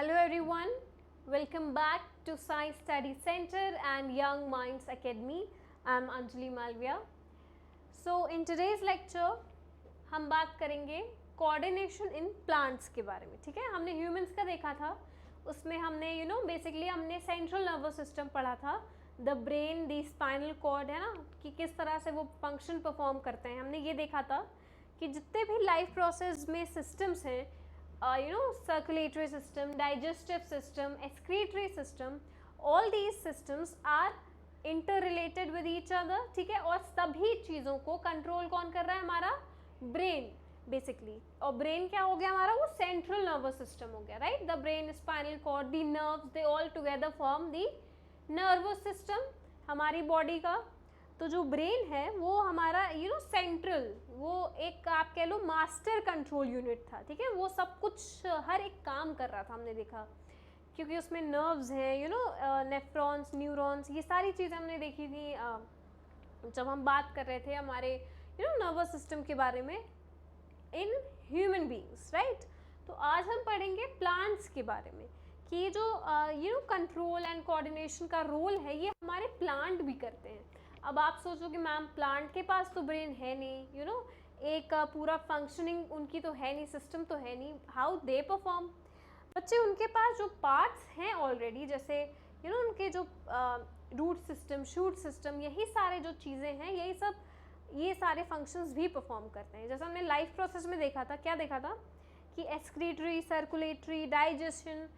Hello everyone, welcome back to Science Study Center and Young Minds Academy. I am Anjali Malviya. So in today's lecture हम बात करेंगे coordination in plants के बारे में. ठीक है, हमने ह्यूमंस का देखा था, उसमें हमने बेसिकली हमने सेंट्रल नर्वस सिस्टम पढ़ा था, the brain, the spinal cord, है ना, कि किस तरह से वो फंक्शन परफॉर्म करते हैं. हमने ये देखा था कि जितने भी लाइफ प्रोसेस में सिस्टम्स हैं, circulatory system, digestive system, excretory system, all these systems are interrelated with each other. ठीक है, और सभी चीज़ों को कंट्रोल कौन कर रहा है? हमारा ब्रेन बेसिकली. और ब्रेन क्या हो गया हमारा? वो सेंट्रल नर्वस सिस्टम हो गया, right. The brain, spinal cord, the nerves, they all together form the nervous system हमारी बॉडी का. तो जो ब्रेन है वो हमारा सेंट्रल, वो एक आप कह लो मास्टर कंट्रोल यूनिट था. ठीक है, वो सब कुछ हर एक काम कर रहा था, हमने देखा, क्योंकि उसमें नर्व्स हैं, नेफ्रॉन्स, न्यूरॉन्स, ये सारी चीज़ें हमने देखी थी जब हम बात कर रहे थे हमारे नर्वस सिस्टम के बारे में इन ह्यूमन बीइंग्स, राइट. तो आज हम पढ़ेंगे प्लांट्स के बारे में कि ये जो कंट्रोल एंड कोऑर्डिनेशन का रोल है ये हमारे प्लांट भी करते हैं. अब आप सोचो कि मैम प्लांट के पास तो ब्रेन है नहीं, एक पूरा फंक्शनिंग उनकी तो है नहीं, सिस्टम तो है नहीं, हाउ दे परफॉर्म. बच्चे उनके पास जो पार्ट्स हैं ऑलरेडी, जैसे उनके जो रूट सिस्टम, शूट सिस्टम, यही सारे जो चीज़ें हैं, यही सब, ये सारे फंक्शंस भी परफॉर्म करते हैं. जैसे हमने लाइफ प्रोसेस में देखा था, क्या देखा था कि एक्सक्रीटरी, सर्कुलेटरी, डाइजेशन,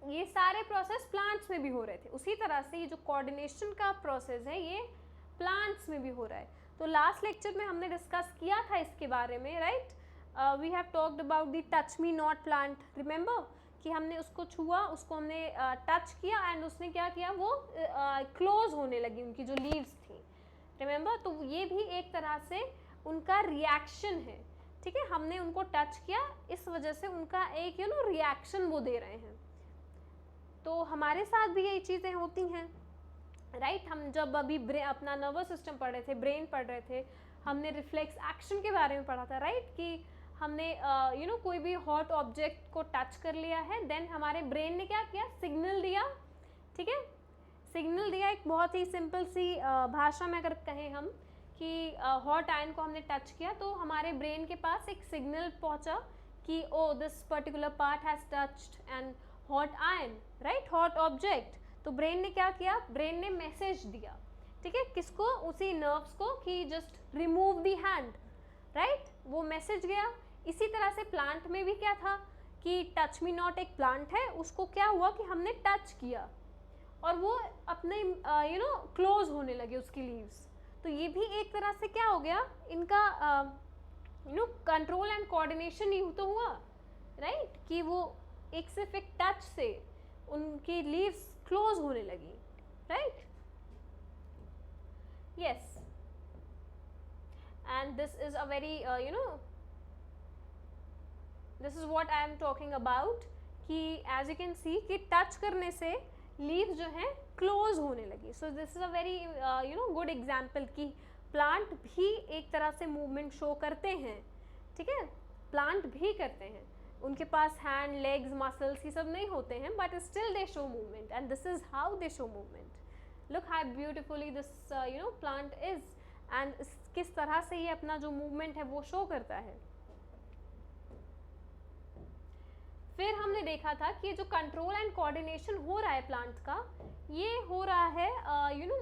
ये सारे प्रोसेस प्लांट्स में भी हो रहे थे. उसी तरह से ये जो कोऑर्डिनेशन का प्रोसेस है ये प्लांट्स में भी हो रहा है. तो लास्ट लेक्चर में हमने डिस्कस किया था इसके बारे में, right. We have talked about the touch me not plant. Remember कि हमने उसको छुआ, उसको हमने टच किया एंड उसने क्या किया, वो क्लोज होने लगी उनकी जो लीव्स थी. रिमेंबर, तो ये भी एक तरह से उनका रिएक्शन है. ठीक है, हमने उनको टच किया, इस वजह से उनका एक रिएक्शन वो दे रहे हैं. तो हमारे साथ भी यही चीज़ें होती हैं, राइट. हम जब अभी अपना नर्वस सिस्टम पढ़ रहे थे, ब्रेन पढ़ रहे थे, हमने रिफ्लेक्स एक्शन के बारे में पढ़ा था, राइट. कि हमने कोई भी हॉट ऑब्जेक्ट को टच कर लिया है, देन हमारे ब्रेन ने क्या किया, सिग्नल दिया. ठीक है, सिग्नल दिया. एक बहुत ही सिंपल सी भाषा में अगर कहें हम कि हॉट आयन को हमने टच किया तो हमारे ब्रेन के पास एक सिग्नल पहुंचा कि oh this particular part has touched and hot iron, right, hot object. तो ब्रेन ने क्या किया, ब्रेन ने मैसेज दिया. ठीक है, किसको? उसी नर्व्स को कि just remove the hand, right. वो मैसेज गया. इसी तरह से प्लांट में भी क्या था कि टच मी नॉट एक प्लांट है, उसको क्या हुआ कि हमने टच किया और वो अपने क्लोज होने लगे उसकी लीव्स. तो ये भी एक तरह से क्या हो गया, इनका कंट्रोल एंड कोऑर्डिनेशन ही तो हुआ, राइट. कि वो एक सिर्फ एक टच से उनकी लीव्स क्लोज होने लगी, right. Yes, and this is a very this is what I am talking about कि एज यू कैन सी कि टच करने से लीव्स जो हैं क्लोज होने लगी. सो this is a very good example कि प्लांट भी एक तरह से मूवमेंट शो करते हैं. ठीक है, प्लांट भी करते हैं, उनके पास हैंड, लेग्स, मसल्स ये सब नहीं होते हैं, but still they show movement and this is how they show movement. Look how beautifully this plant is and किस तरह से ये अपना जो मूवमेंट है वो शो करता है. फिर हमने देखा था कि जो कंट्रोल एंड कोऑर्डिनेशन हो रहा है प्लांट का, ये हो रहा है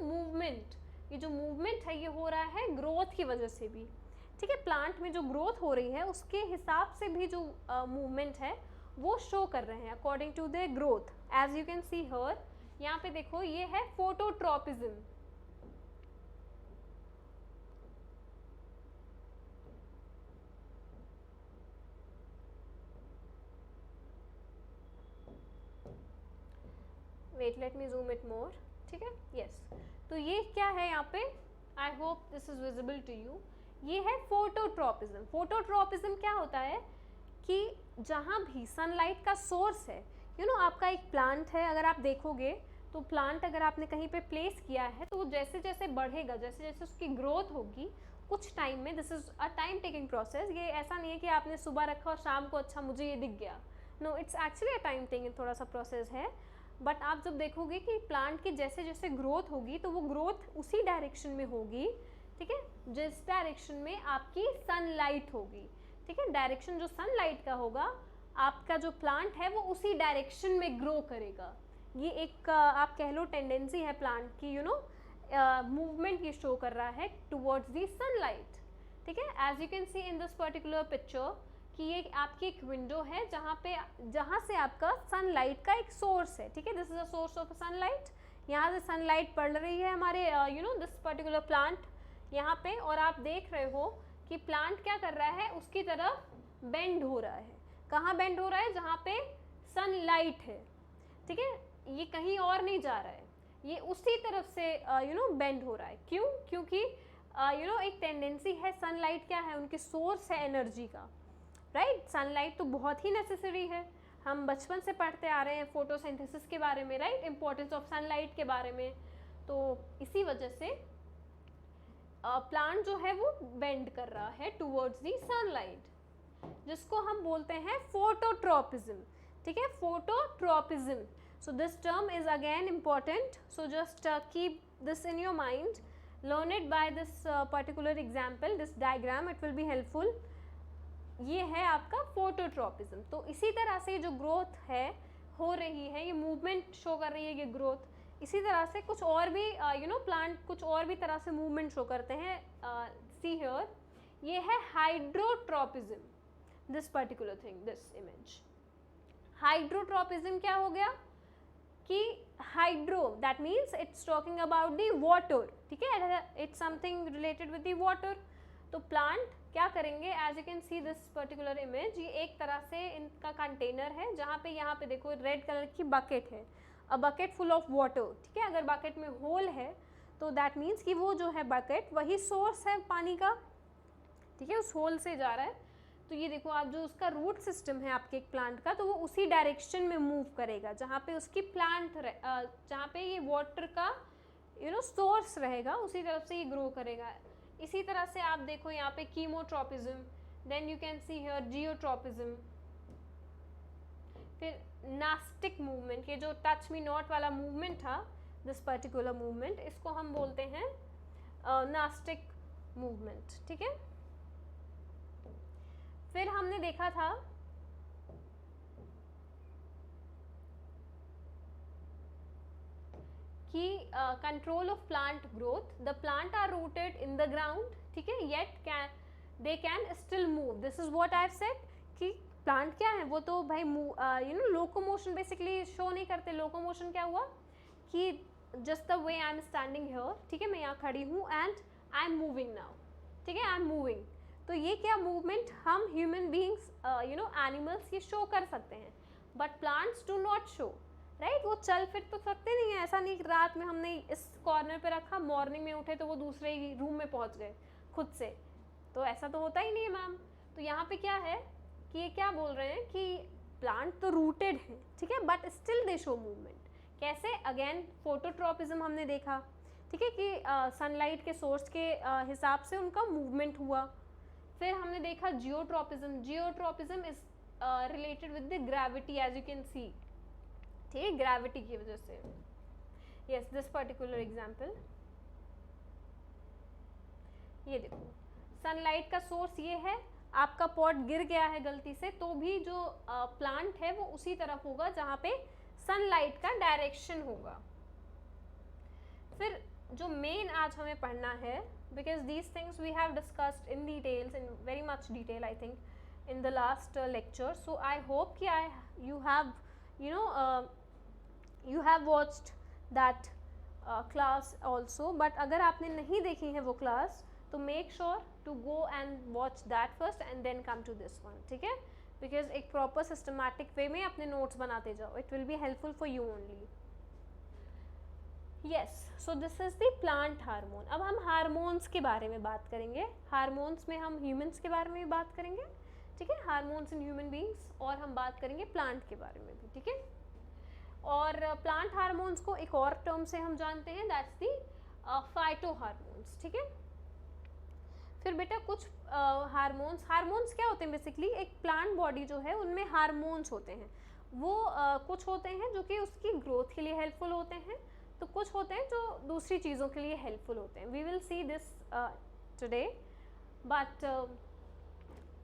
मूवमेंट. ये जो मूवमेंट है ये हो रहा है ग्रोथ की वजह से भी. ठीक है, प्लांट में जो ग्रोथ हो रही है उसके हिसाब से भी जो मूवमेंट है वो शो कर रहे हैं according to the growth. As you can see here, यहाँ पे देखो ये है phototropism. Wait, let me zoom it more. ठीक है, यस. तो ये क्या है यहाँ पे, I hope this is visible to you. ये है फोटोट्रॉपिज्म. फोटोट्रॉपिज्म क्या होता है कि जहाँ भी सनलाइट का सोर्स है, आपका एक प्लांट है, अगर आप देखोगे तो प्लांट अगर आपने कहीं पे प्लेस किया है तो वो जैसे जैसे बढ़ेगा, जैसे जैसे उसकी ग्रोथ होगी, कुछ टाइम में, this is a time taking process. ये ऐसा नहीं है कि आपने सुबह रखा और शाम को अच्छा मुझे ये दिख गया, no, it's actually a time taking थोड़ा सा प्रोसेस है, बट आप जब देखोगे कि प्लांट की जैसे जैसे ग्रोथ होगी तो वो ग्रोथ उसी डायरेक्शन में होगी, ठीक है, जिस डायरेक्शन में आपकी सनलाइट होगी, ठीक है, डायरेक्शन जो सनलाइट का होगा आपका जो प्लांट है वो उसी डायरेक्शन में ग्रो करेगा। ये एक आप कह लो टेंडेंसी है प्लांट की, यू नो, मूवमेंट ये शो कर रहा है टुवर्ड्स दी सनलाइट, ठीक है। As you can see in this particular picture कि ये आपकी एक विंडो है जहाँ से आपका सनलाइट का एक सोर्स है, ठीक है, this is a source of sunlight, यहाँ से सनलाइट पड़ रही है हमारे you know this particular plant यहाँ पे, और आप देख रहे हो कि प्लांट क्या कर रहा है, उसकी तरफ बेंड हो रहा है। कहाँ बेंड हो रहा है? जहाँ पे सनलाइट है, ठीक है, ये कहीं और नहीं जा रहा है, ये उसी तरफ से यू नो बेंड हो रहा है। क्यों? क्योंकि यू नो एक टेंडेंसी है, सनलाइट क्या है, उनकी सोर्स है एनर्जी का, राइट। सनलाइट तो बहुत ही नेसेसरी है, हम बचपन से पढ़ते आ रहे हैं फोटोसिंथेसिस के बारे में, राइट, इंपॉर्टेंस ऑफ सनलाइट के बारे में। तो इसी वजह से प्लांट जो है वो बेंड कर रहा है टुवर्ड्स दी सनलाइट, जिसको हम बोलते हैं फोटोट्रोपिज्म, ठीक है, phototropism. So this term is again important, so just keep this in your mind, learn it by this particular example, this diagram, it will be helpful. ये है आपका फोटोट्रोपिज्म। तो इसी तरह से जो ग्रोथ है हो रही है, ये मूवमेंट शो कर रही है, ये ग्रोथ, इसी तरह से कुछ और भी यू नो प्लांट कुछ और भी तरह से मूवमेंट शो करते हैं। सी हियर, ये है hydrotropism, this particular thing, this image. Hydrotropism क्या हो गया कि hydro that means it's talking about the water, ठीक है, it's something related with the water. तो प्लांट क्या करेंगे, as you can see this particular image, ये एक तरह से इनका कंटेनर है जहाँ पे यहाँ पे देखो रेड कलर की बकेट है, a bucket full of water, ठीक है। अगर बकेट में होल है तो दैट मीन्स कि वो जो है बकेट वही सोर्स है पानी का, ठीक है, उस होल से जा रहा है। तो ये देखो आप, जो उसका रूट सिस्टम है आपके एक प्लांट का, तो वो उसी डायरेक्शन में मूव करेगा जहाँ पे उसकी प्लांट जहाँ पे ये वाटर का यू नो सोर्स रहेगा, उसी तरफ से ये ग्रो करेगा। इसी तरह से आप देखो यहाँ पे chemotropism, then you can see here geotropism, फिर नास्टिक मूवमेंट, ये जो टच मी नॉट वाला मूवमेंट था, दिस पर्टिकुलर मूवमेंट, इसको हम बोलते हैं नास्टिक मूवमेंट, ठीक है। फिर हमने देखा था कि control of plant growth, the plant are rooted in the ground, ठीक है, yet they can still move, this is what I have said कि प्लांट क्या है, वो तो भाई you know locomotion basically show नहीं करते। लोकोमोशन क्या हुआ कि just the way I am standing here, ठीक है, मैं यहाँ खड़ी हूँ and I am moving now, ठीक है, आई एम मूविंग। तो ये क्या मूवमेंट हम human beings you know animals ये शो कर सकते हैं, but plants do not show, right. वो चल फिर तो सकते नहीं है, ऐसा नहीं रात में हमने इस कॉर्नर पे रखा, मॉर्निंग में उठे तो वो दूसरे ही रूम में पहुंच गए खुद से, तो ऐसा तो होता ही नहीं है मैम। तो यहाँ पे क्या है कि ये क्या बोल रहे हैं कि प्लांट तो रूटेड है, ठीक है, but still they show movement. कैसे? अगेन फोटोट्रोपिज्म हमने देखा, ठीक है, कि सनलाइट के सोर्स के हिसाब से उनका मूवमेंट हुआ। फिर हमने देखा geotropism, geotropism is related with the gravity, as you can see, ठीक है, ग्रेविटी की वजह से। यस, दिस पर्टिकुलर एग्जांपल, ये देखो सनलाइट का सोर्स ये है, आपका पॉट गिर गया है गलती से, तो भी जो प्लांट है वो उसी तरफ होगा जहाँ पे सनलाइट का डायरेक्शन होगा। फिर जो मेन आज हमें पढ़ना है, because these things we have discussed in details, in very much detail I think in the last lecture, so I hope कि you have you know you have watched that class also, but अगर आपने नहीं देखी है वो class तो make sure to go and watch that first and then come to this one, ठीक है, because एक proper systematic way में अपने notes बनाते जाओ, it will be helpful for you only. Yes, so this is the plant hormone. अब हम hormones के बारे में बात करेंगे, हार्मोन्स में हम ह्यूमंस के बारे में भी बात करेंगे, ठीक है, हार्मोन्स इन ह्यूमन बींग्स, और हम बात करेंगे प्लांट के बारे में भी, ठीक है। और प्लांट हार्मोन्स को एक और टर्म से हम जानते हैं, दैट्स दी फाइटो हार्मोन्स, ठीक है। फिर बेटा कुछ हार्मोन्स क्या होते हैं बेसिकली, एक प्लांट बॉडी जो है उनमें हार्मोन्स होते हैं, वो कुछ होते हैं जो कि उसकी ग्रोथ के लिए हेल्पफुल होते हैं, तो कुछ होते हैं जो दूसरी चीज़ों के लिए हेल्पफुल होते हैं. We will see this today. But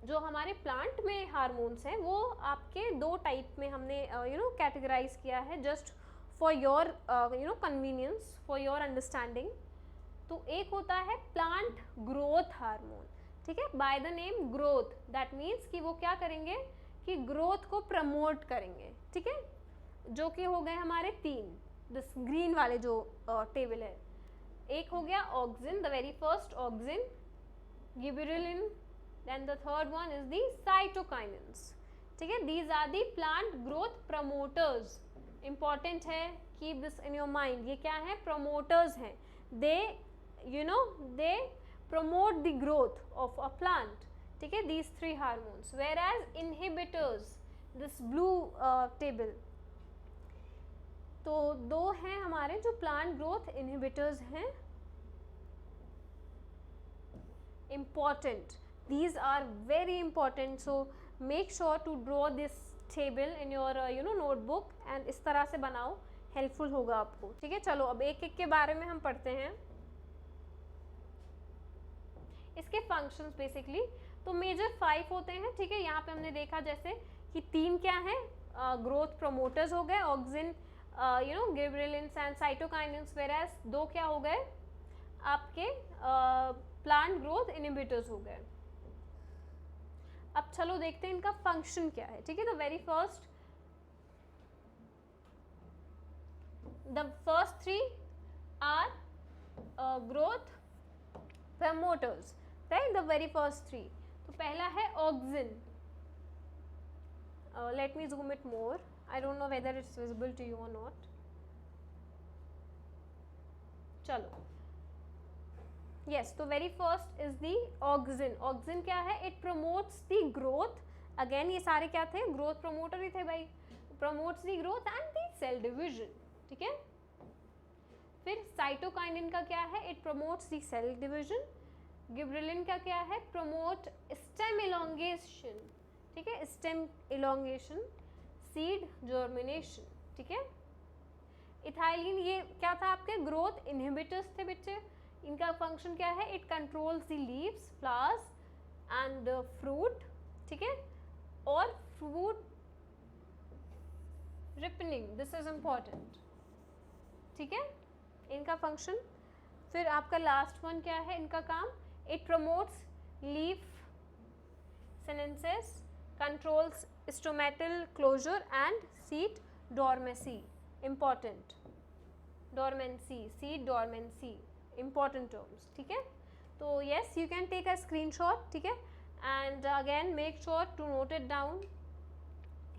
जो हमारे प्लांट में हार्मोन्स हैं वो आपके दो टाइप में हमने कैटेगराइज किया है, just for your convenience, for your understanding. तो एक होता है प्लांट ग्रोथ हार्मोन, ठीक है, by the name growth. That means कि वो क्या करेंगे कि ग्रोथ को प्रमोट करेंगे, ठीक है, जो कि हो गए हमारे 3, दिस ग्रीन वाले जो टेबल है. एक हो गया auxin, the very first auxin, gibberellin, then the third one is the cytokinins, ठीक है. These are the plant growth promoters. Important है, keep this in your mind. ये क्या है, प्रमोटर्स हैं. they promote the growth of a plant, ठीक है, these 3 hormones. whereas inhibitors, this blue table, तो 2 हैं हमारे जो प्लांट ग्रोथ इनहिबिटर्स हैं. important, these are very important, so make sure to draw this table in your notebook, and इस तरह से बनाओ, हेल्पफुल होगा आपको, ठीक है. चलो अब एक एक के बारे में हम पढ़ते हैं, इसके फंक्शंस बेसिकली. तो मेजर 5 होते हैं, ठीक है. यहाँ पे हमने देखा जैसे कि 3 क्या है, ग्रोथ प्रमोटर्स हो गए, ऑक्सिन, गिबरेलिन्स एंड साइटोकाइनेंस. वेराज 2 क्या हो गए आपके प्लांट ग्रोथ इनहिबिटर्स हो गए. अब चलो देखते हैं इनका फंक्शन क्या है, ठीक है. The very first, the first 3 are growth promoters, right, the very first 3. तो पहला है auxin. let me zoom it more, I don't know whether it's visible to you or not. चलो, yes, तो very first is the auxin. Auxin क्या है, it promotes the growth. again ये सारे क्या थे, ग्रोथ प्रमोटर ही थे भाई. promotes the growth and the cell division, ठीक है. फिर साइटोकाइनिन का क्या है, it promotes the cell division. Gibberellin का क्या है, प्रोमोट स्टेम इलोंगेशन, ठीक है, स्टेम इलोंगेशन, सीड जर्मिनेशन, ठीक है. इथाइलिन ये क्या था आपके, ग्रोथ इनहिबिटर्स थे बच्चे. इनका फंक्शन क्या है, it controls the leaves, flowers and fruit, ठीक है, और fruit ripening, this is important, ठीक है, इनका फंक्शन. फिर आपका लास्ट वन क्या है इनका काम, it promotes leaf senescence, controls stomatal closure and seed dormancy. Important, dormancy, seed dormancy, important terms, ठीक है. तो yes, you can take a screenshot, ठीक है, and again make sure to note it down.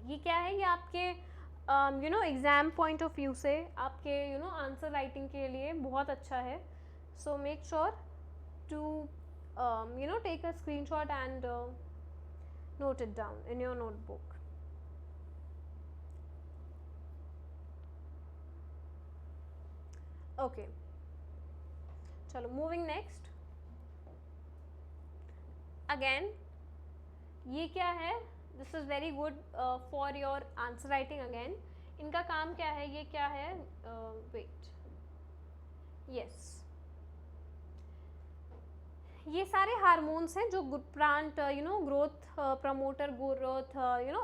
ये क्या है, ये आपके एग्ज़ाम पॉइंट ऑफ व्यू से आपके आंसर राइटिंग के लिए बहुत अच्छा है. So make sure to take a screenshot and note it down in your notebook. Okay, चलो मूविंग नेक्स्ट. अगेन ये क्या है, this is very good for your answer writing. Again इनका काम क्या है, ये क्या है, वेट, यस, ये सारे हार्मोन्स हैं जो plant growth promoter, growth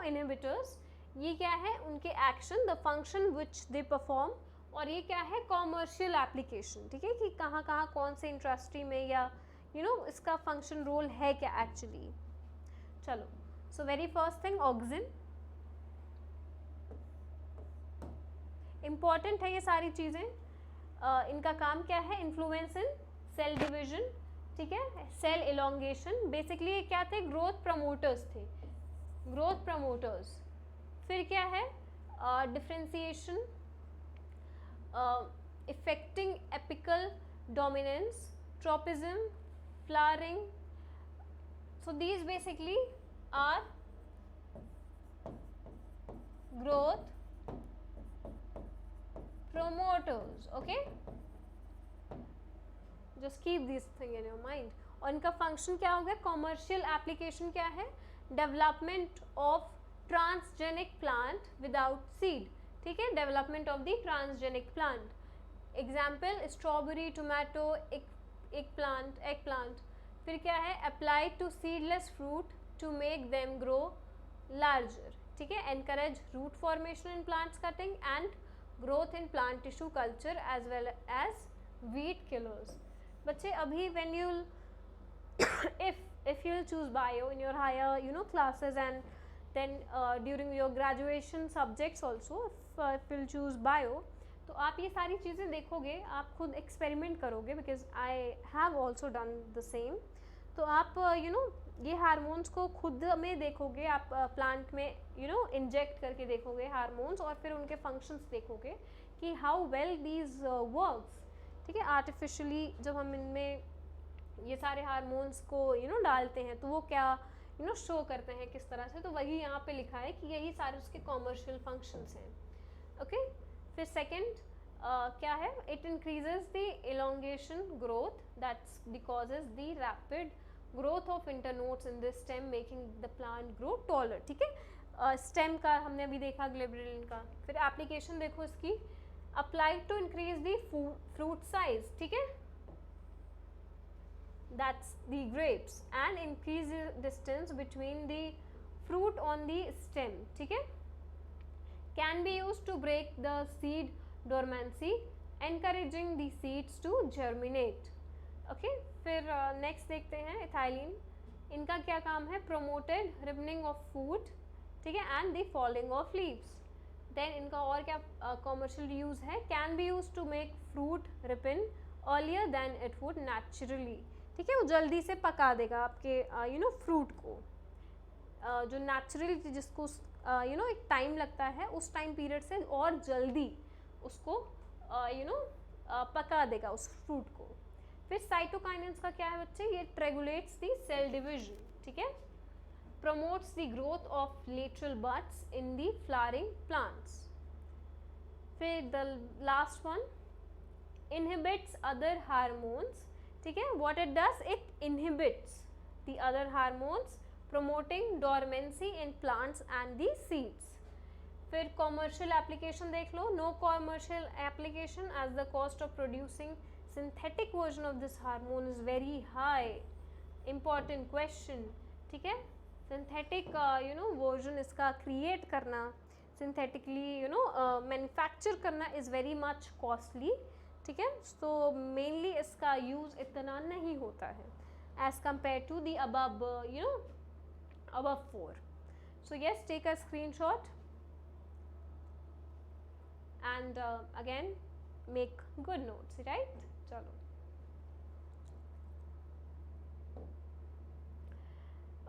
inhibitors. ये क्या है, उनके action, the function which they perform, और ये क्या है, कॉमर्शियल एप्लीकेशन, ठीक है, कि कहाँ कहाँ कौन से इंडस्ट्री में या इसका फंक्शन रोल है क्या एक्चुअली. चलो, so very first thing auxin. Important है ये सारी चीज़ें. इनका काम क्या है, इन्फ्लुएंस इन सेल डिवीजन, ठीक है, सेल इलोंगेशन. बेसिकली ये क्या थे, ग्रोथ प्रमोटर्स थे, ग्रोथ प्रमोटर्स. फिर क्या है, differentiation, affecting apical dominance, tropism, flowering. so these basically are growth promoters. okay, just keep this thing in your mind. और इनका फंक्शन क्या होगा, कॉमर्शियल एप्लीकेशन क्या है, development of transgenic plant without seed, ठीक है, development of the transgenic plant, example strawberry, tomato, eggplant. फिर क्या है, apply to seedless fruit to make them grow larger, ठीक है, encourage root formation in plants cutting and growth in plant tissue culture as well as weed killers. बच्चे अभी when you if you'll choose bio in your higher classes, and then during your graduation subjects also, if you'll choose bio, तो आप ये सारी चीज़ें देखोगे, आप खुद एक्सपेरिमेंट करोगे, because I have also done the same. तो आप ये हार्मोन्स को खुद में देखोगे, आप प्लांट में इंजेक्ट करके देखोगे हार्मोन्स, और फिर उनके फंक्शंस देखोगे कि हाउ वेल दीज वर्क्स, ठीक है। आर्टिफिशियली जब हम इनमें ये सारे हार्मोन्स को डालते हैं तो वो क्या शो करते हैं किस तरह से, तो वही यहाँ पे लिखा है कि यही सारे उसके कॉमर्शियल फंक्शंस हैं। ओके, फिर सेकंड क्या है, it increases the elongation growth that's causes the rapid growth of internodes in the stem making the plant grow taller, ठीक है। स्टेम का हमने अभी देखा ग्लिबरेलिन का। फिर एप्लीकेशन देखो इसकी, apply to increase the fruit size, ठीक है, that's the grapes, and increase the distance between the fruit on the stem, ठीक है, can be used to break the seed dormancy, encouraging the seeds to germinate। Okay, फिर next देखते हैं ethylene. इनका क्या काम है, प्रोमोटेड रिबनिंग ऑफ फूड, ठीक है, and the falling of leaves. Then इनका और क्या कॉमर्शियल यूज है, can be use to make fruit ripen earlier than it would naturally, ठीक है, वो जल्दी से पका देगा आपके फ्रूट को, जो नेचुरली जिसको एक टाइम लगता है, उस टाइम पीरियड से और जल्दी उसको पका देगा उस फ्रूट को। फिर साइटोकाइनेंस का क्या है बच्चे, ये रेगुलेट्स द सेल डिविजन, ठीक है, promotes the growth of lateral buds in the flowering plants. फिर the last one, inhibits other hormones, ठीक है, what it does, it inhibits the other hormones promoting dormancy in plants and the seeds. फिर commercial application देख लो, no commercial application as the cost of producing synthetic version of this hormone is very high, important question, ठीक है, synthetic version इसका create करना, synthetically manufacture करना is very much costly, ठीक है, तो मेनली इसका यूज़ इतना नहीं होता है as compare to the above above 4. So yes, take a screenshot and again make good notes, right? चलो,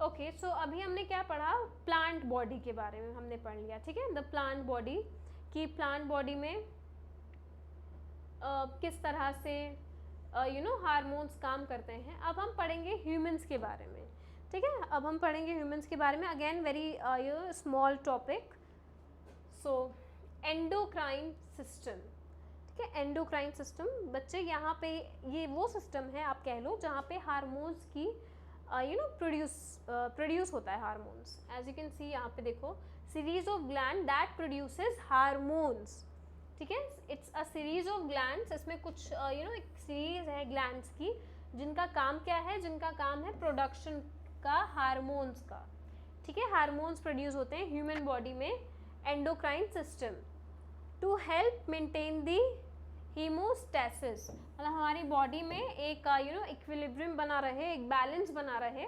ओके, सो अभी हमने क्या पढ़ा, प्लांट बॉडी के बारे में हमने पढ़ लिया, ठीक है, द प्लांट बॉडी, की प्लांट बॉडी में किस तरह से हार्मोन्स काम करते हैं। अब हम पढ़ेंगे ह्यूमंस के बारे में, ठीक है, अब हम पढ़ेंगे ह्यूमंस के बारे में, अगेन वेरी स्मॉल टॉपिक। सो एंडोक्राइन सिस्टम, ठीक है, एंडोक्राइन सिस्टम बच्चे, यहाँ पे ये वो सिस्टम है आप कह लो जहाँ पे हार्मोन्स की प्रोड्यूस होता है hormones. As you can see यहाँ पे देखो, series of gland that produces hormones, ठीक है, it's a series of glands, इसमें कुछ एक सीरीज है ग्लैंड्स की जिनका काम क्या है, जिनका काम है प्रोडक्शन का हार्मोन्स का, ठीक है, हार्मोन्स प्रोड्यूस होते हैं ह्यूमन बॉडी में endocrine system to help maintain the homeostasis, मतलब हमारी बॉडी में एक इक्विलिब्रियम बना रहे, एक बैलेंस बना रहे,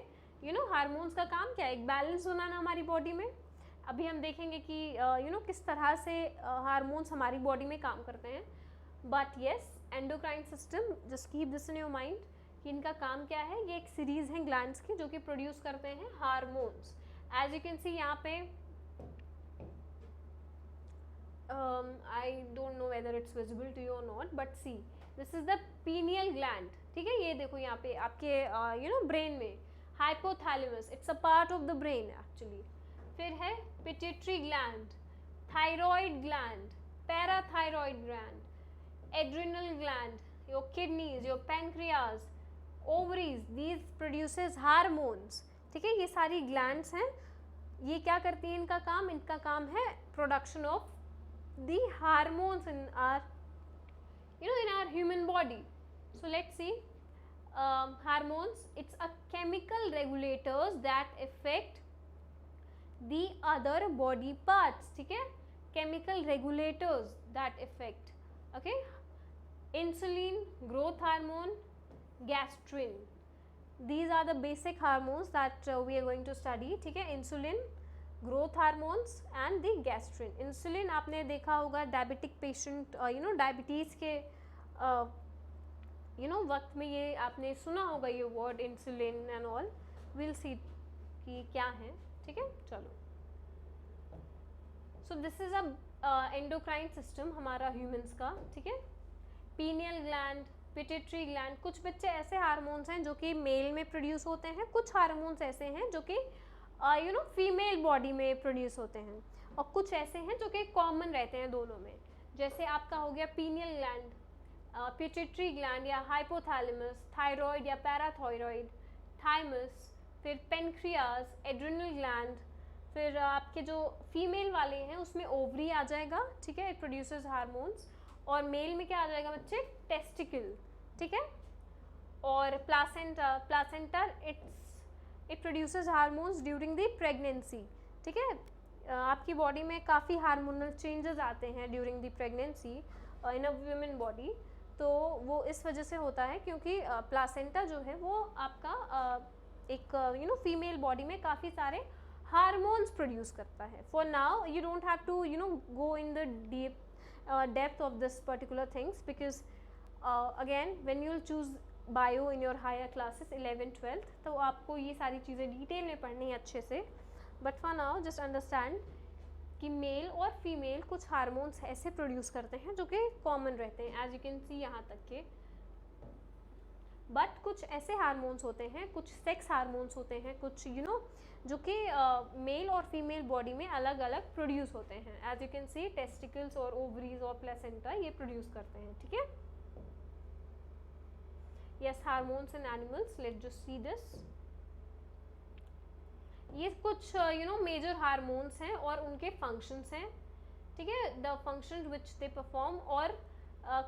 हार्मोन्स का काम क्या है, एक बैलेंस बनाना हमारी बॉडी में। अभी हम देखेंगे कि किस तरह से हार्मोन्स हमारी बॉडी में काम करते हैं, but yes endocrine system, just keep this in your mind कि इनका काम क्या है, ये एक सीरीज है ग्लैंड्स की जो कि प्रोड्यूस करते हैं hormones. As you can see यहाँ पे I don't know whether it's visible to you or not, but see this is the pineal gland, ठीक है, ये देखो यहाँ पे आपके ब्रेन में hypothalamus, it's a part of the brain actually। फिर है pituitary gland, thyroid gland, parathyroid gland, adrenal gland, your kidneys, your pancreas, ovaries these produces hormones, ठीक है, ये सारी ग्लैंड्स हैं, ये क्या करती हैं, इनका काम है production of the hormones in are in our human body. So let's see, hormones, it's a chemical regulators that affect the other body parts, ठीक है, chemical regulators that affect, okay, insulin, growth hormone, gastrin, these are the basic hormones that we are going to study, ठीक है, insulin, growth hormones and the gastrin. Insulin आपने देखा होगा diabetic patient, diabetes के वक्त में ये आपने सुना होगा ये word insulin and all. Will see कि क्या है, ठीक है. चलो, सो this is a endocrine system हमारा ह्यूमंस का, ठीक है. पीनियल ग्लैंड, पिट्यूटरी ग्लैंड, कुछ बच्चे ऐसे हार्मोन्स हैं जो कि मेल में प्रोड्यूस होते हैं, कुछ हार्मोन्स ऐसे हैं जो कि फीमेल बॉडी में प्रोड्यूस होते हैं, और कुछ ऐसे हैं जो कि कॉमन रहते हैं दोनों में. जैसे आपका हो गया पीनियल ग्लैंड, पिट्यूटरी ग्लैंड या हाइपोथैलेमस, थायराइड या पैराथायराइड, थाइमस, फिर पेनक्रियाज, एड्रिनल ग्लैंड, फिर आपके जो फीमेल वाले हैं उसमें ओवरी आ जाएगा, ठीक है, इट प्रोड्यूसेस हार्मोन्स. और मेल में क्या आ जाएगा बच्चे, टेस्टिकल, ठीक है. और placenta it produces hormones during the pregnancy, ठीक है. आपकी बॉडी में काफ़ी हार्मोनल चेंजेस आते हैं during the pregnancy in a women body. तो वो इस वजह से होता है क्योंकि प्लासेंटा जो है वो आपका एक फीमेल बॉडी में काफ़ी सारे हार्मोन्स प्रोड्यूस करता है. For now you don't have to go in the deep depth of this particular things, because again when you will choose bio in your higher classes 11th 12th तो आपको ये सारी चीज़ें डिटेल में पढ़नी है अच्छे से. But for now just understand कि मेल और फीमेल कुछ हार्मोन्स ऐसे प्रोड्यूस करते हैं जो कि कॉमन रहते हैं, एज यू कैन सी यहाँ तक के. बट कुछ ऐसे हार्मोन्स होते हैं, कुछ सेक्स हार्मोन्स होते हैं, कुछ जो कि मेल और फीमेल बॉडी में अलग अलग प्रोड्यूस होते हैं. As you can see testicles और ओवरीज और प्लेसेंटा ये प्रोड्यूस करते हैं, ठीक है. Yes, hormones in animals, let's just see this. ये कुछ मेजर हार्मोन्स हैं और उनके फंक्शंस हैं, ठीक है, the functions which they perform, और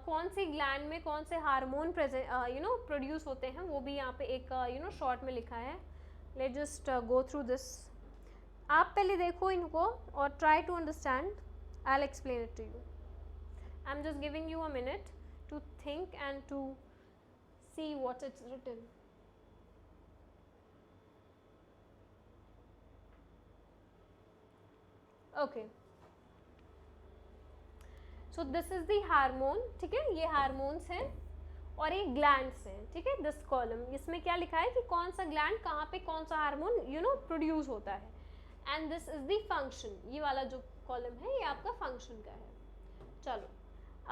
कौन सी ग्लैंड में कौन से हार्मोन प्रोड्यूस होते हैं वो भी यहाँ पे एक शॉर्ट में लिखा है. Let's just go through this. आप पहले देखो इनको और try to understand. I will explain it to you. I am just giving you a minute to think and to see what it's written. Okay, so this is the hormone, ठीक है, ये hormones हैं और ये glands हैं, ठीक है. This column, इसमें क्या लिखा है कि कौन सा ग्लैंड कहाँ पे कौन सा हार्मोन प्रोड्यूस होता है. And this is the function, ये वाला जो कॉलम है ये आपका फंक्शन का है. चलो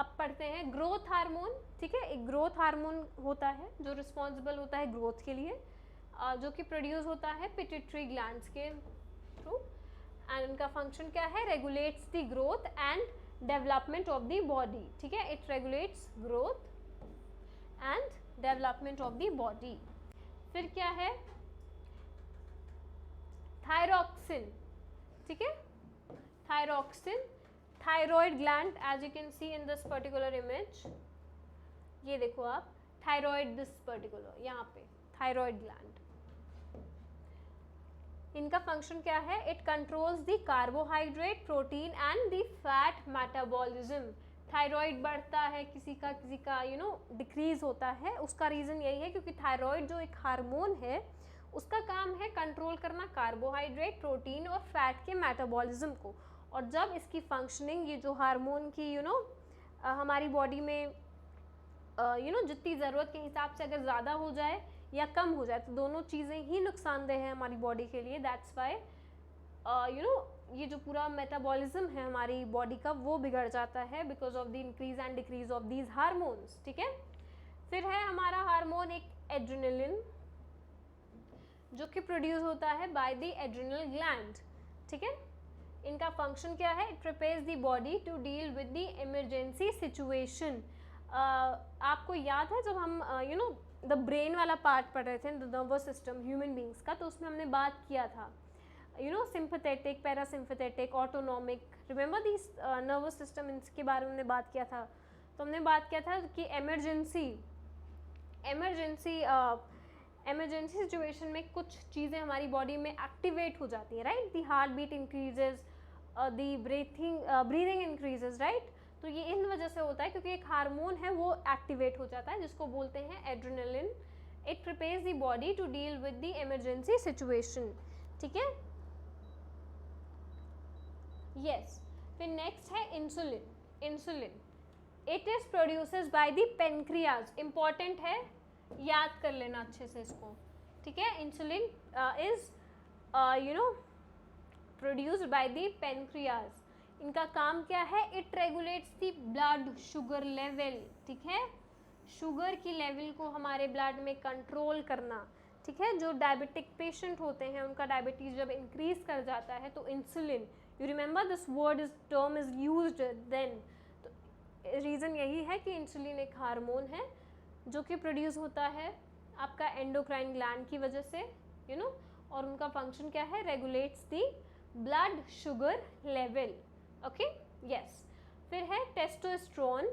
अब पढ़ते हैं ग्रोथ हार्मोन, ठीक है. एक ग्रोथ हार्मोन होता है जो रिस्पॉन्सिबल होता है ग्रोथ के लिए, जो कि प्रोड्यूस होता है पिट्यूटरी ग्लैंड्स के थ्रू. एंड उनका फंक्शन क्या है, regulates the growth and development of the body, ठीक है. It regulates growth and development of the body. फिर क्या है, थायरॉक्सिन, ठीक है. Thyroxine, thyroid gland, as you can see in this particular image. ये देखो आप, थायराइड, दिस पर्टिकुलर यहाँ पे थायराइड ग्लैंड. इनका फंक्शन क्या है, it controls the carbohydrate, protein and the fat metabolism. Thyroid बढ़ता है किसी का डिक्रीज होता है. उसका रीज़न यही है क्योंकि थायराइड जो एक हार्मोन है उसका काम है कंट्रोल करना कार्बोहाइड्रेट, प्रोटीन और फैट के मेटाबॉलिज्म को. और जब इसकी फंक्शनिंग, ये जो हार्मोन की हमारी बॉडी में जितनी ज़रूरत के हिसाब से अगर ज़्यादा हो जाए या कम हो जाए तो दोनों चीज़ें ही नुकसानदेह हैं हमारी बॉडी के लिए. दैट्स वाई ये जो पूरा मेटाबॉलिज्म है हमारी बॉडी का वो बिगड़ जाता है because of the increase and decrease of these hormones, ठीक है. फिर है हमारा हार्मोन एक एड्रेनलिन, जो कि प्रोड्यूस होता है बाय द एड्रिनल ग्लैंड, ठीक है. इनका फंक्शन क्या है, it prepares the body to deal with the emergency situation. आपको याद है जब हम द ब्रेन वाला पार्ट पढ़ रहे थे, the nervous system human beings का, तो उसमें हमने बात किया था sympathetic, parasympathetic, autonomic, remember this nervous system, इसके बारे में हमने बात किया था। तो हमने बात किया था कि इमरजेंसी सिचुएशन में कुछ चीज़ें हमारी बॉडी में एक्टिवेट हो जाती है, right, the heartbeat increases, the breathing increases, right. तो ये इन वजह से होता है क्योंकि एक हार्मोन है वो एक्टिवेट हो जाता है जिसको बोलते हैं adrenaline. It prepares the body to deal with the emergency situation, ठीक है, यस। फिर नेक्स्ट है insulin. It is produces by the pancreas, important है, याद कर लेना अच्छे से इसको, ठीक है। Insulin is produced by the pancreas. इनका काम क्या है, it regulates the blood sugar level, ठीक है, शुगर की लेवल को हमारे ब्लड में कंट्रोल करना, ठीक है। जो डायबिटिक पेशेंट होते हैं उनका डायबिटीज जब इंक्रीज कर जाता है तो insulin, you remember this word is term is used then, तो रीज़न यही है कि इंसुलिन एक हार्मोन है जो कि प्रोड्यूस होता है आपका एंडोक्राइन ग्लैंड की वजह से, और उनका फंक्शन क्या है, regulates the blood sugar level, okay, yes. फिर है टेस्टोस्टेरोन,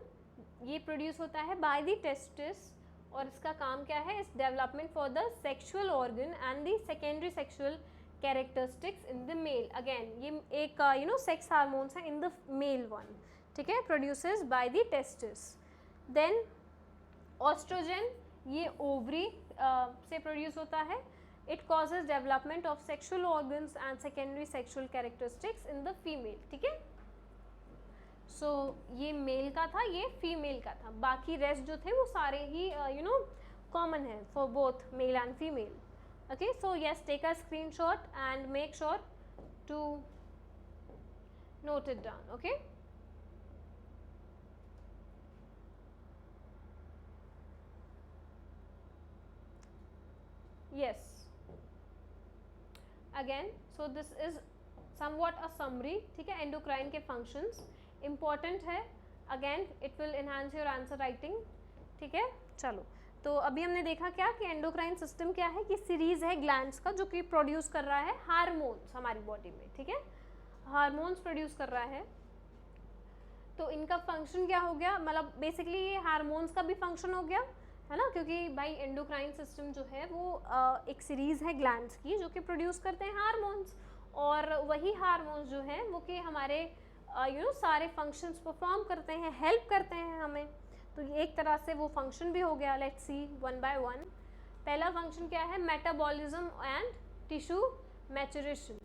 ये प्रोड्यूस होता है बाय द टेस्टिस, और इसका काम क्या है, इस development for the sexual organ and the secondary sexual characteristics in the male. Again ये एक सेक्स हार्मोन्स है इन द मेल वन, ठीक है, produces by the testis. Then oestrogen, ये ओवरी से प्रोड्यूस होता है। It causes development of sexual organs and secondary sexual characteristics in the female, ठीक है। सो ये मेल का था, ये फीमेल का था, बाकी रेस्ट जो थे वो सारे ही कॉमन है for both male and female, okay. So yes, take a screenshot and make sure to note it down, okay. Yes, again, so this is somewhat a summary, ठीक है, एंडोक्राइन के फंक्शंस इंपॉर्टेंट है, again it will enhance your answer writing, ठीक है। चलो, तो अभी हमने देखा क्या कि एंडोक्राइन सिस्टम क्या है, कि सीरीज है ग्लैंड्स का जो कि प्रोड्यूस कर रहा है हार्मोन्स हमारी बॉडी में, ठीक है, हार्मोन्स प्रोड्यूस कर रहा है। तो इनका फंक्शन क्या हो गया, मतलब बेसिकली ये हार्मोन्स का भी फंक्शन हो गया, है ना, क्योंकि भाई एंडोक्राइन सिस्टम जो है वो एक सीरीज़ है ग्लैंड्स की जो कि प्रोड्यूस करते हैं हार्मोन्स, और वही हार्मोन्स जो हैं वो कि हमारे सारे फंक्शंस परफॉर्म करते हैं, हेल्प करते हैं हमें। तो ये एक तरह से वो फंक्शन भी हो गया। Let's see one by one. पहला फंक्शन क्या है, मेटाबॉलिज्म एंड टिश्यू मैच्योरेशन।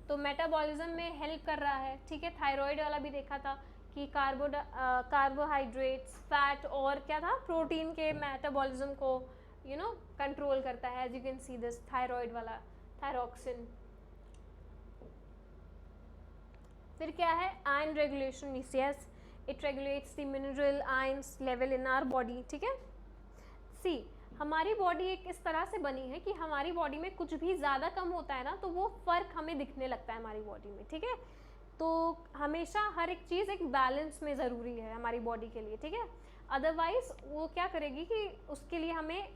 तो मेटाबॉलिज्म में हेल्प कर रहा है, ठीक है। थायराइड वाला भी देखा था कि कार्बोहाइड्रेट्स, फैट और क्या था, प्रोटीन के मेटाबॉलिज्म को कंट्रोल करता है, as you can see this thyroid वाला, थायरॉक्सिन। फिर क्या है, iron regulation, yes, it regulates the mineral ions level in our body, ठीक है। सी, हमारी बॉडी एक इस तरह से बनी है कि हमारी बॉडी में कुछ भी ज़्यादा कम होता है ना तो वो फ़र्क हमें दिखने लगता है हमारी बॉडी में, ठीक है। तो हमेशा हर एक चीज़ एक बैलेंस में ज़रूरी है हमारी बॉडी के लिए, ठीक है। अदरवाइज वो क्या करेगी कि उसके लिए हमें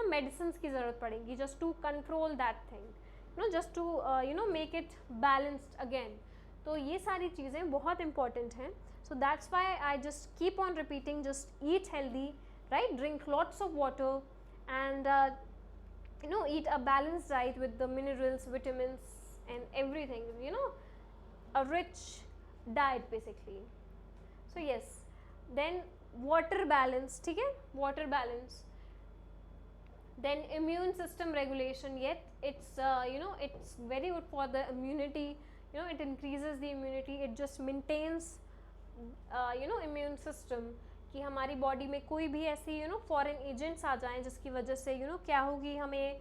मेडिसिन की ज़रूरत पड़ेगी just to control that thing, just to make it balanced again. तो ये सारी चीज़ें बहुत इंपॉर्टेंट हैं। So that's why I just keep on repeating, just eat healthy, right, drink lots of water and eat a balanced diet with the minerals, vitamins and everything, a rich diet basically. So yes, then water balance, ठीक है, water balance. Then immune system regulation, yet it's it's very good for the immunity, it increases the immunity, it just maintains immune system, कि हमारी body में कोई भी ऐसी foreign agents आ जाएं जिसकी वजह से क्या होगी, हमें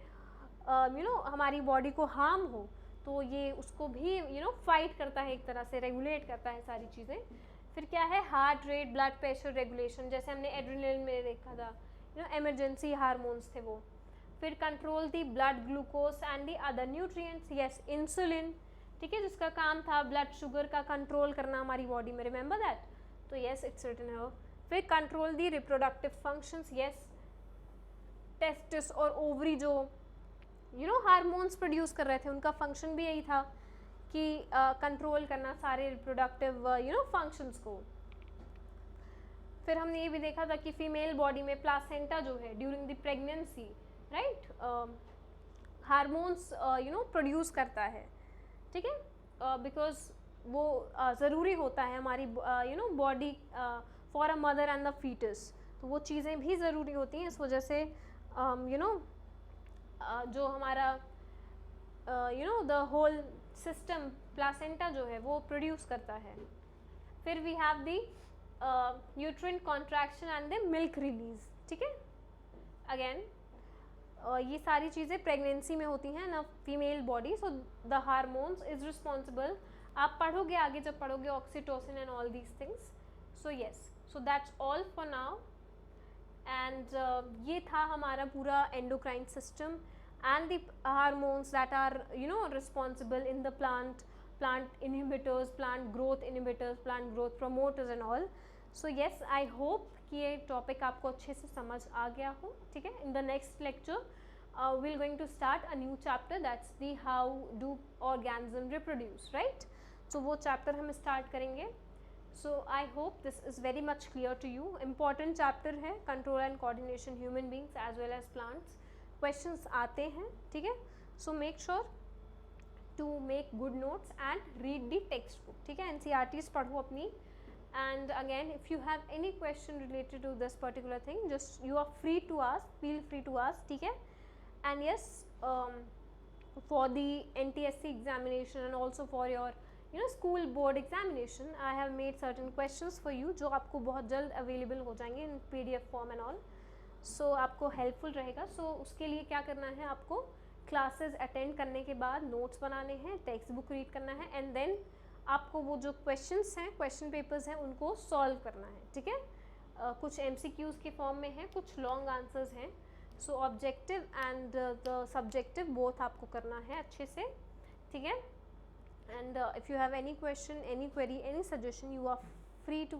हमारी बॉडी को हार्म हो, तो ये उसको भी फाइट करता है, एक तरह से रेगुलेट करता है सारी चीज़ें। फिर क्या है, heart rate, blood pressure regulation, जैसे हमने एड्रेनलिन में देखा था, इमरजेंसी हार्मोन्स थे वो। फिर control the blood glucose and the other nutrients, yes, insulin, ठीक है, जिसका काम था ब्लड शुगर का कंट्रोल करना हमारी बॉडी में, रिमेंबर दैट। तो यस, इट्स रिटन है। फिर कंट्रोल दी रिप्रोडक्टिव फंक्शंस, यस, टेस्टिस और ओवरी जो हार्मोन्स प्रोड्यूस कर रहे थे, उनका फंक्शन भी यही था कि कंट्रोल करना सारे रिप्रोडक्टिव फंक्शंस को। फिर हमने ये भी देखा था कि फीमेल बॉडी में प्लासेंटा जो है during the pregnancy, right, hormones produce करता है, ठीक है, बिकॉज वो ज़रूरी होता है हमारी body for a mother and the foetus, तो वो चीज़ें भी ज़रूरी होती हैं, इस वजह से जो हमारा द होल सिस्टम प्लासेंटा जो है वो प्रोड्यूस करता है। फिर we have the uterine contraction and the milk release, ठीक है, अगेन ये सारी चीज़ें प्रेगनेंसी में होती हैं ना female body, so the hormones is responsible, आप पढ़ोगे आगे जब पढ़ोगे oxytocin and all these things, so yes, so that's all for now. And ये था हमारा पूरा endocrine system and the hormones that are responsible in the plant inhibitors, plant growth inhibitors, plant growth promoters and all. So yes, I hope कि ये topic आपको अच्छे से समझ आ गया हो, ठीक है। In the next lecture we're going to start a new chapter, that's the how do organism reproduce, right? So वो chapter हम start करेंगे। So I hope this is very much clear to you. Important chapter है, control and coordination human beings as well as plants, questions आते हैं, ठीक है। So make sure to make good notes and read the textbook, ठीक है, NCERTs पढ़ो अपनी। And again if you have any question related to this particular thing, just you are free to ask, feel free to ask, ठीक है। And yes, for the NTSC examination and also for your school board examination, I have made certain questions for you जो आपको बहुत जल्द available हो जाएंगे इन PDF form and all. सो आपको helpful रहेगा। सो उसके लिए क्या करना है, आपको क्लासेस अटेंड करने के बाद नोट्स बनाने हैं, टेक्स्ट बुक रीड करना है, एंड देन आपको वो जो क्वेश्चंस हैं, क्वेश्चन पेपर्स हैं, उनको सॉल्व करना है, ठीक है। कुछ MCQs के फॉर्म में है, कुछ लॉन्ग आंसर्स हैं। सो objective and the subjective both आपको करना है अच्छे से, ठीक है। And if you have any question, any query, any suggestion, you are free to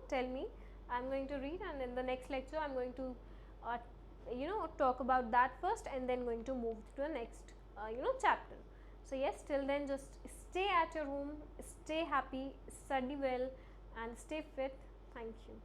tell me. I'm going to read, and in the next lecture I'm going to talk about that first, and then going to move to the next chapter. So yes, till then just stay at your home, stay happy, study well and stay fit. Thank you.